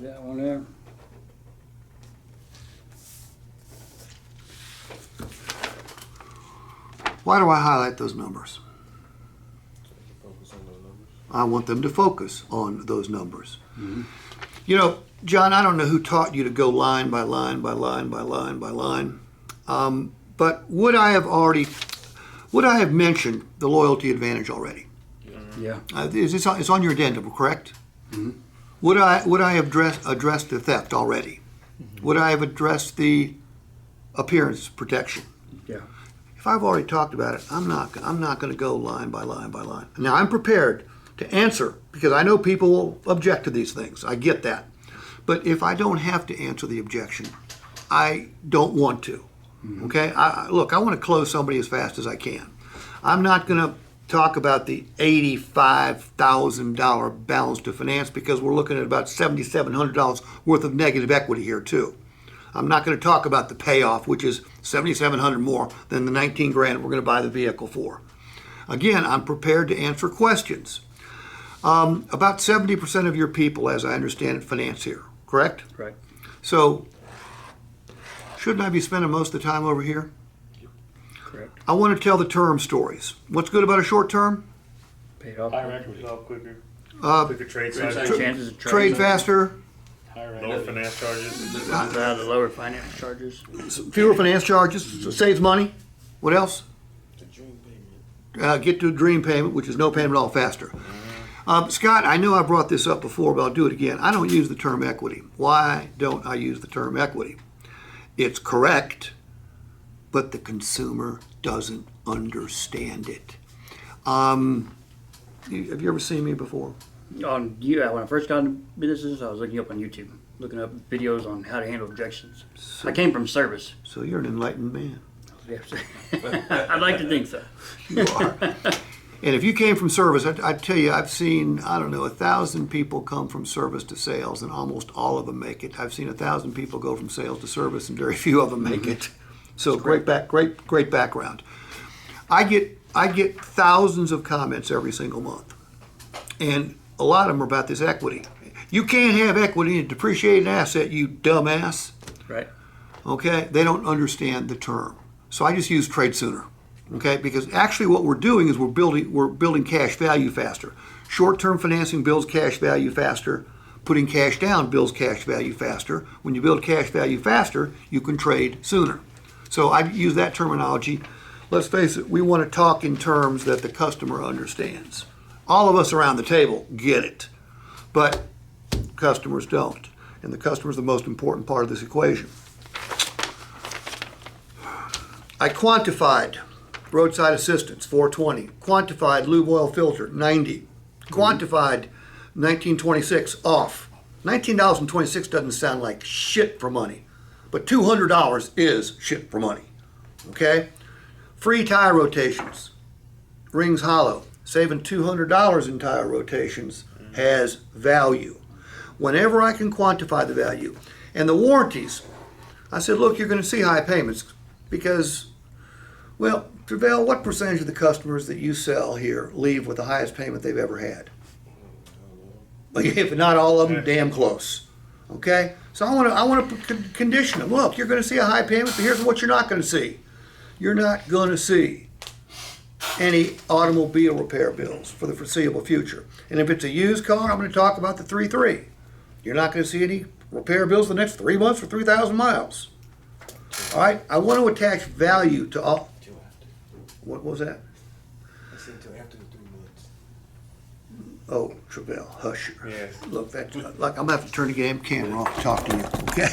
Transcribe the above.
that one there. Why do I highlight those numbers? Focus on those numbers. I want them to focus on those numbers. Mm-hmm. You know, John, I don't know who taught you to go line by line by line by line by line. But would I have mentioned the loyalty advantage already? Yeah. It's on your addendum, correct? Mm-hmm. Would I have addressed the theft already? Mm-hmm. Would I have addressed the appearance protection? Yeah. If I've already talked about it, I'm not going to go line by line by line. Now I'm prepared to answer because I know people will object to these things. I get that. But if I don't have to answer the objection, I don't want to. Okay? Look, I want to close somebody as fast as I can. I'm not going to talk about the $85,000 balance to finance because we're looking at about $7,700 worth of negative equity here too. I'm not going to talk about the payoff, which is $7,700 more than the $19,000 we're going to buy the vehicle for. Again, I'm prepared to answer questions. About 70% of your people, as I understand it, finance here, correct? Right. So, shouldn't I be spending most of the time over here? Correct. I want to tell the term stories. What's good about a short term? Paid off. Higher equity. Quicker. Uh, Quicker trade High cycle. chances of Trade faster, Lower finance charges. The lower finance charges. fewer finance charges, saves money. What else? The dream payment. Get to a dream payment, which is no payment at all, faster. Scott, I know I brought this up before, but I'll do it again. I don't use the term equity. Why don't I use the term equity? It's correct, but the consumer doesn't understand it. Have you ever seen me before? When I first got into businesses, I was looking up on YouTube, looking up videos on how to handle objections. I came from service. So you're an enlightened man. I'd like to think so. You are. And if you came from service, I tell you, I've seen, 1,000 people come from service to sales, and almost all of them make it. I've seen 1,000 people go from sales to service, and very few of them make it. So great background. I get thousands of comments every single month, and a lot of them are about this equity. You can't have equity in a depreciated asset, you dumbass. Right. Okay, they don't understand the term. So I just use trade sooner. Okay, because actually what we're doing is we're building cash value faster. Short-term financing builds cash value faster. Putting cash down builds cash value faster. When you build cash value faster, you can trade sooner. So I use that terminology. Let's face it, we want to talk in terms that the customer understands. All of us around the table get it, but customers don't. And the customer is the most important part of this equation. I quantified roadside assistance, $420. Quantified lube oil filter, $90. Quantified 1926 off. $19.26 doesn't sound like shit for money, but $200 is shit for money. Okay? Free tire rotations. Rings hollow. Saving $200 in tire rotations has value. Whenever I can quantify the value. And the warranties, I said, look, you're going to see high payments because, well, Trevel, what percentage of the customers that you sell here leave with the highest payment they've ever had? Like, if not all of them, damn close. Okay? So I want to condition them. Look, you're going to see a high payment, but here's what you're not going to see. You're not going to see any automobile repair bills for the foreseeable future. And if it's a used car, I'm going to talk about the 3.3. You're not going to see any repair bills the next 3 months for 3,000 miles. All right? I want to attach value to all. What was that? I said until after the 3 months. Oh, Trevel, hush. Yes. Look, that's like I'm going to have to turn the game camera off to talk to you, okay?